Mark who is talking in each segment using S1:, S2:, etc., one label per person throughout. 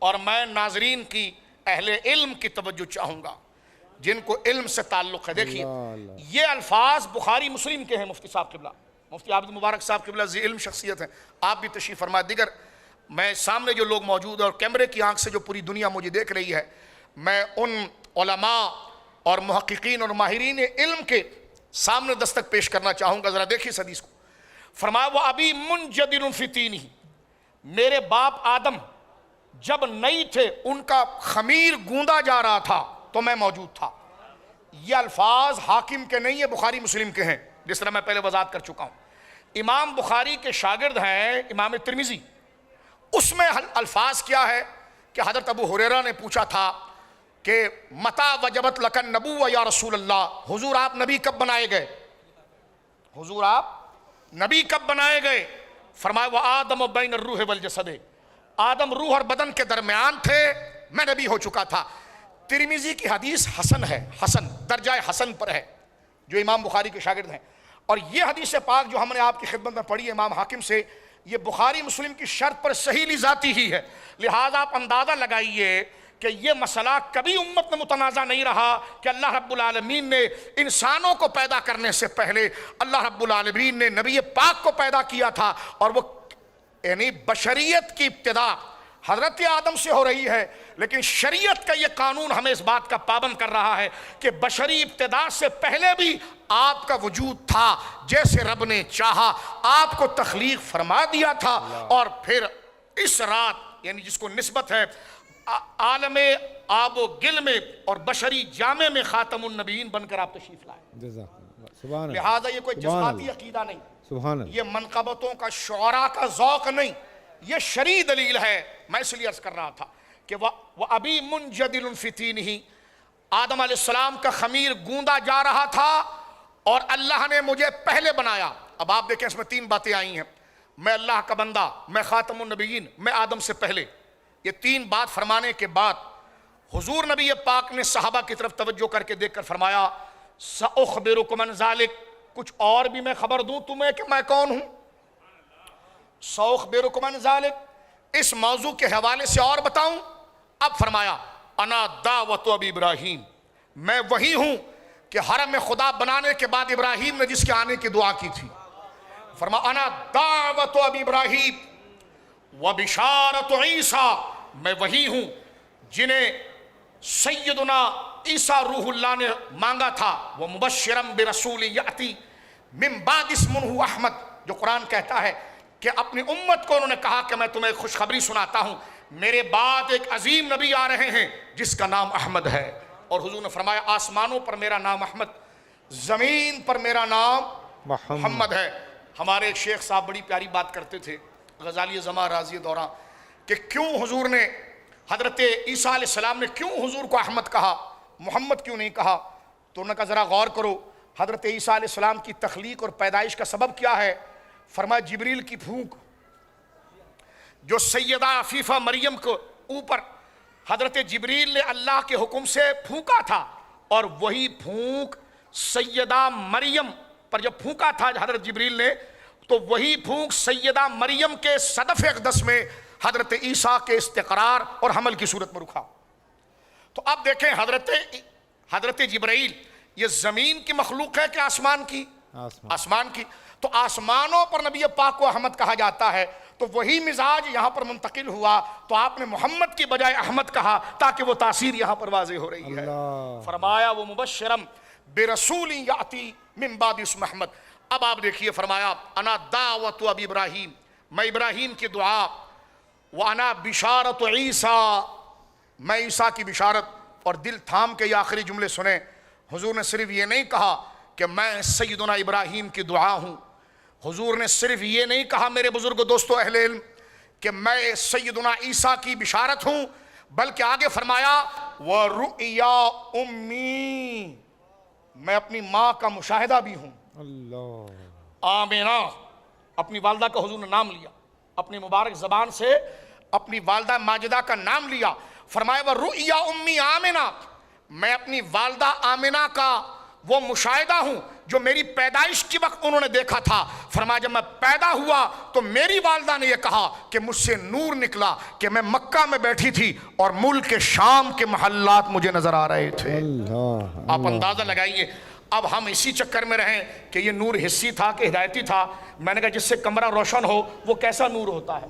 S1: اور میں ناظرین کی اہل علم کی توجہ چاہوں گا جن کو علم سے تعلق ہے. دیکھیے یہ الفاظ بخاری مسلم کے ہیں. مفتی صاحب قبلہ، مفتی عابد مبارک صاحب قبلہ ذی علم شخصیت ہیں، آپ بھی تشریف فرما. دیگر میں سامنے جو لوگ موجود ہیں اور کیمرے کی آنکھ سے جو پوری دنیا مجھے دیکھ رہی ہے، میں ان علماء اور محققین اور ماہرین علم کے سامنے دستک پیش کرنا چاہوں گا. ذرا دیکھیے اس حدیث کو. فرمایا وہ ابھی منجدل فی تینہ، میرے باپ آدم جب نہیں تھے ان کا خمیر گوندا جا رہا تھا تو میں موجود تھا. یہ الفاظ حاکم کے نہیں ہیں، بخاری مسلم کے ہیں، جس طرح میں پہلے وضاحت کر چکا ہوں. امام بخاری کے شاگرد ہیں امام ترمذی. اس میں الفاظ کیا ہے کہ حضرت ابو ہریرہ نے پوچھا تھا کہ متا وجبت لک النبوۃ یا رسول اللہ، حضور آپ نبی کب بنائے گئے؟ حضور آپ نبی کب بنائے گئے؟ فرمایا وآدم بین الروح والجسد، آدم روح اور بدن کے درمیان تھے، میں نبی ہو چکا تھا. ترمذی کی حدیث حسن ہے، حسن درجہ حسن پر ہے، جو امام بخاری کے شاگرد ہیں. اور یہ حدیث پاک جو ہم نے آپ کی خدمت میں پڑھی ہے امام حاکم سے، یہ بخاری مسلم کی شرط پر صحیح ذاتی ہی ہے. لہذا آپ اندازہ لگائیے کہ یہ مسئلہ کبھی امت میں متنازع نہیں رہا کہ اللہ رب العالمین نے انسانوں کو پیدا کرنے سے پہلے اللہ رب العالمین نے نبی پاک کو پیدا کیا تھا. اور وہ یعنی بشریت کی ابتدا حضرت آدم سے ہو رہی ہے، لیکن شریعت کا یہ قانون ہمیں اس بات کا پابند کر رہا ہے کہ بشری ابتدا سے پہلے بھی آپ کا وجود تھا. جیسے رب نے چاہا آپ کو تخلیق فرما دیا تھا، اور پھر اس رات یعنی جس کو نسبت ہے عالم آب و گل میں اور بشری جامع میں خاتم النبیین بن کر آپ تشریف لائے. لہذا یہ کوئی جذباتی عقیدہ نہیں، یہ منقبتوں کا شعراء کا ذوق نہیں، یہ شرعی دلیل ہے. میں اس لیے عرض کر رہا تھا کہ وہ ابھی منجدل فی تینہ، آدم علیہ السلام کا خمیر گوندا جا رہا تھا اور اللہ نے مجھے پہلے بنایا. اب آپ دیکھیں اس میں 3 باتیں آئی ہیں، میں اللہ کا بندہ، میں خاتم النبیین، میں آدم سے پہلے. یہ 3 بات فرمانے کے بعد حضور نبی پاک نے صحابہ کی طرف توجہ کر کے دیکھ کر فرمایا سأخبرکم عن ذلک، کچھ اور بھی میں خبر دوں تمہیں کہ میں کون ہوں. سأخبرکم عن ذلک، اس موضوع کے حوالے سے اور بتاؤں. اب فرمایا انا دعوت ابی ابراہیم، میں وہی ہوں کہ حرم خدا بنانے کے بعد ابراہیم نے جس کے آنے کی دعا کی تھی. فرمایا انا دعوت ابی ابراہیم وبشارت عیسیٰ، میں وہی ہوں جنہیں سیدنا عیسیٰ روح اللہ نے مانگا تھا. وہ مبشرم برسول یأتی من بعد اسمہ احمد، جو قرآن کہتا ہے کہ اپنی امت کو انہوں نے کہا کہ میں تمہیں خوشخبری سناتا ہوں، میرے بعد ایک عظیم نبی آ رہے ہیں جس کا نام احمد ہے. اور حضور نے فرمایا آسمانوں پر میرا نام احمد، زمین پر میرا نام محمد ہے. ہمارے ایک شیخ صاحب بڑی پیاری بات کرتے تھے، غزالی زماں راضی دوراں، کہ کیوں حضور نے حضرت عیسیٰ علیہ السلام نے کیوں حضور کو احمد کہا، محمد کیوں نہیں کہا؟ تو انہوں نے کہا ذرا غور کرو، حضرت عیسیٰ علیہ السلام کی تخلیق اور پیدائش کا سبب کیا ہے؟ فرمایا جبریل کی پھونک، جو سیدہ عفیفہ مریم کو اوپر حضرت جبریل نے اللہ کے حکم سے پھونکا تھا، اور وہی پھونک سیدہ مریم پر جب پھونکا تھا حضرت جبریل نے، تو وہی پھونک سیدہ مریم کے صدف اقدس میں حضرت عیسیٰ کے استقرار اور حمل کی صورت میں رکھا. تو اب دیکھیں حضرت جبرائیل یہ زمین کی مخلوق ہے کہ آسمان کی؟ آسمان کی. تو آسمانوں پر نبی پاک کو احمد کہا جاتا ہے، تو وہی مزاج یہاں پر منتقل ہوا، تو آپ نے محمد کی بجائے احمد کہا تاکہ وہ تاثیر یہاں پر واضح ہو رہی ہے. فرمایا وہ مبشرم برسول یاتی من بعد اسم احمد. اب آپ دیکھیے فرمایا انا دعوت ابی ابراہیم، میں ابراہیم کی دعا، وانا بشارت عیسیٰ، میں عیسیٰ کی بشارت. اور دل تھام کے یہ آخری جملے سنیں، حضور نے صرف یہ نہیں کہا کہ میں سیدنا ابراہیم کی دعا ہوں، حضور نے صرف یہ نہیں کہا میرے بزرگ دوستو اہل علم کہ میں سیدنا عیسیٰ کی بشارت ہوں، بلکہ آگے فرمایا وَرُؤْيَا أُمِّي، میں اپنی ماں کا مشاہدہ بھی ہوں. آمینہ، اپنی والدہ کا حضور نے نام لیا، اپنی مبارک زبان سے اپنی والدہ ماجدہ کا نام لیا. فرمایا وَرُؤْيَا أُمِّي آمینہ، میں اپنی والدہ آمینہ کا وہ مشاہدہ ہوں جو میری پیدائش کی وقت انہوں نے دیکھا تھا، فرمایا جب میں پیدا ہوا تو میری والدہ نے یہ کہا کہ مجھ سے نور نکلا کہ میں مکہ میں بیٹھی تھی اور ملک شام کے محلات مجھے نظر آ رہے تھے۔ آپ اندازہ لگائیے، اب ہم اسی چکر میں رہیں کہ یہ نور حسی تھا کہ ہدایتی تھا۔ میں نے کہا جس سے کمرہ روشن ہو وہ کیسا نور ہوتا ہے؟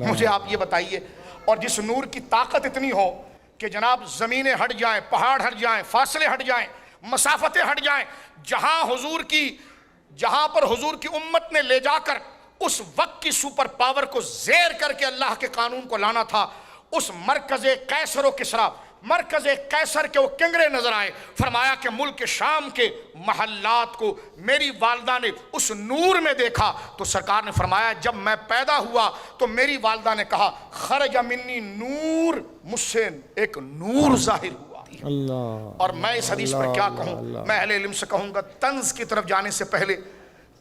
S1: مجھے آپ یہ بتائیے۔ اور جس نور کی طاقت اتنی ہو کہ جناب زمینیں ہٹ جائیں، پہاڑ ہٹ جائیں، فاصلے ہٹ جائیں، مسافتیں ہٹ جائیں، جہاں پر حضور کی امت نے لے جا کر اس وقت کی سپر پاور کو زیر کر کے اللہ کے قانون کو لانا تھا، اس مرکز قیصر و کسریٰ، مرکز قیصر کے وہ کنگرے نظر آئے۔ فرمایا کہ ملک شام کے محلات کو میری والدہ نے اس نور میں دیکھا تو سرکار نے فرمایا جب میں پیدا ہوا تو میری والدہ نے کہا خرج منی نور، مجھ سے ایک نور ظاہر ہوا۔ اور میں اس حدیث پر کیا کہوں؟ میں اہل علم سے کہوں گا طنز کی طرف جانے سے پہلے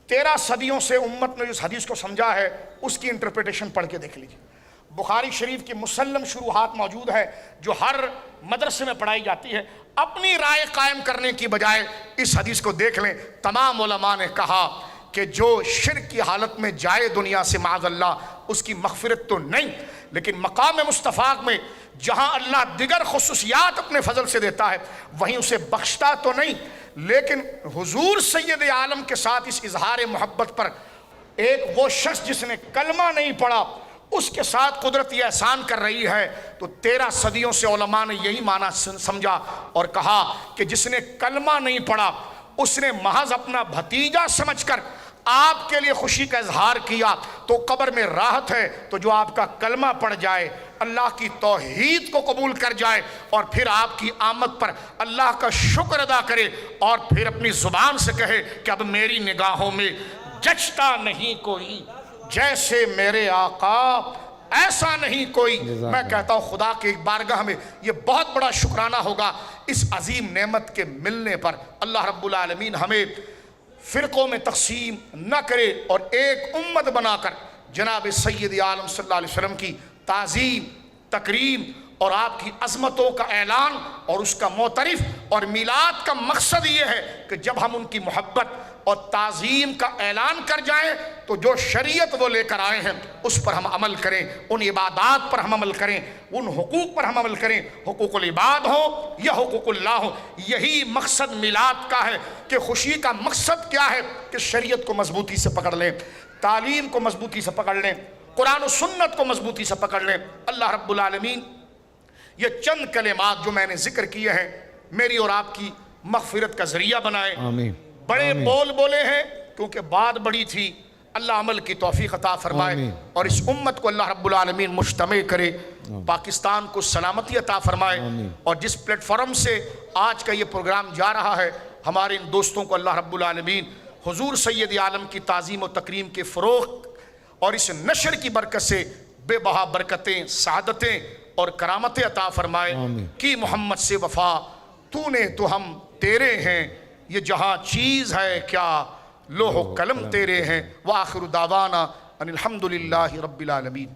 S1: 13 صدیوں سے امت نے اس حدیث کو سمجھا ہے، اس کی انٹرپریٹیشن پڑھ کے دیکھ لیجیے۔ بخاری شریف کی مسلم شروحات موجود ہے جو ہر مدرسے میں پڑھائی جاتی ہے۔ اپنی رائے قائم کرنے کی بجائے اس حدیث کو دیکھ لیں۔ تمام علماء نے کہا کہ جو شرک کی حالت میں جائے دنیا سے معاذ اللہ، اس کی مغفرت تو نہیں، لیکن مقام مصطفیٰ میں جہاں اللہ دیگر خصوصیات اپنے فضل سے دیتا ہے وہیں اسے بخشتا تو نہیں، لیکن حضور سید عالم کے ساتھ اس اظہار محبت پر ایک وہ شخص جس نے کلمہ نہیں پڑھا اس کے ساتھ قدرت یہ احسان کر رہی ہے۔ تو 13 صدیوں سے علماء نے یہی معنی سمجھا اور کہا کہ جس نے کلمہ نہیں پڑھا اس نے محض اپنا بھتیجا سمجھ کر آپ کے لیے خوشی کا اظہار کیا تو قبر میں راحت ہے۔ تو جو آپ کا کلمہ پڑھ جائے، اللہ کی توحید کو قبول کر جائے اور پھر آپ کی آمد پر اللہ کا شکر ادا کرے اور پھر اپنی زبان سے کہے کہ اب میری نگاہوں میں جچتا نہیں کوئی جیسے میرے آقا، ایسا نہیں کوئی۔ میں کہتا ہوں خدا کے بارگاہ میں یہ بہت بڑا شکرانہ ہوگا اس عظیم نعمت کے ملنے پر۔ اللہ رب العالمین ہمیں فرقوں میں تقسیم نہ کرے اور ایک امت بنا کر جناب سید عالم صلی اللہ علیہ وسلم کی تعظیم، تکریم اور آپ کی عظمتوں کا اعلان اور اس کا معترف، اور میلاد کا مقصد یہ ہے کہ جب ہم ان کی محبت اور تعظیم کا اعلان کر جائیں تو جو شریعت وہ لے کر آئے ہیں اس پر ہم عمل کریں، ان عبادات پر ہم عمل کریں، ان حقوق پر ہم عمل کریں، حقوق العباد ہو یا حقوق اللہ ہو۔ یہی مقصد میلاد کا ہے کہ خوشی کا مقصد کیا ہے کہ شریعت کو مضبوطی سے پکڑ لیں، تعلیم کو مضبوطی سے پکڑ لیں، قرآن و سنت کو مضبوطی سے پکڑ لیں۔ اللہ رب العالمین یہ چند کلمات جو میں نے ذکر کیے ہیں میری اور آپ کی مغفرت کا ذریعہ بنائے۔
S2: آمین۔
S1: بڑے بول بولے ہیں کیونکہ بات بڑی تھی، اللہ عمل کی توفیق عطا فرمائے اور اس امت کو اللہ رب العالمین مجتمع کرے، پاکستان کو سلامتی عطا فرمائے۔ اور جس پلیٹ فارم سے آج کا یہ پروگرام جا رہا ہے ہمارے ان دوستوں کو اللہ رب العالمین حضور سید عالم کی تعظیم و تکریم کے فروغ اور اس نشر کی برکت سے بے بہا برکتیں، سعادتیں اور کرامتیں عطا فرمائے۔ کی محمد سے وفا تو نے تو ہم تیرے ہیں، یہ جہاں چیز ہے کیا لوح و قلم تیرے ہیں۔ وآخر دعوانا ان الحمدللہ رب العالمین۔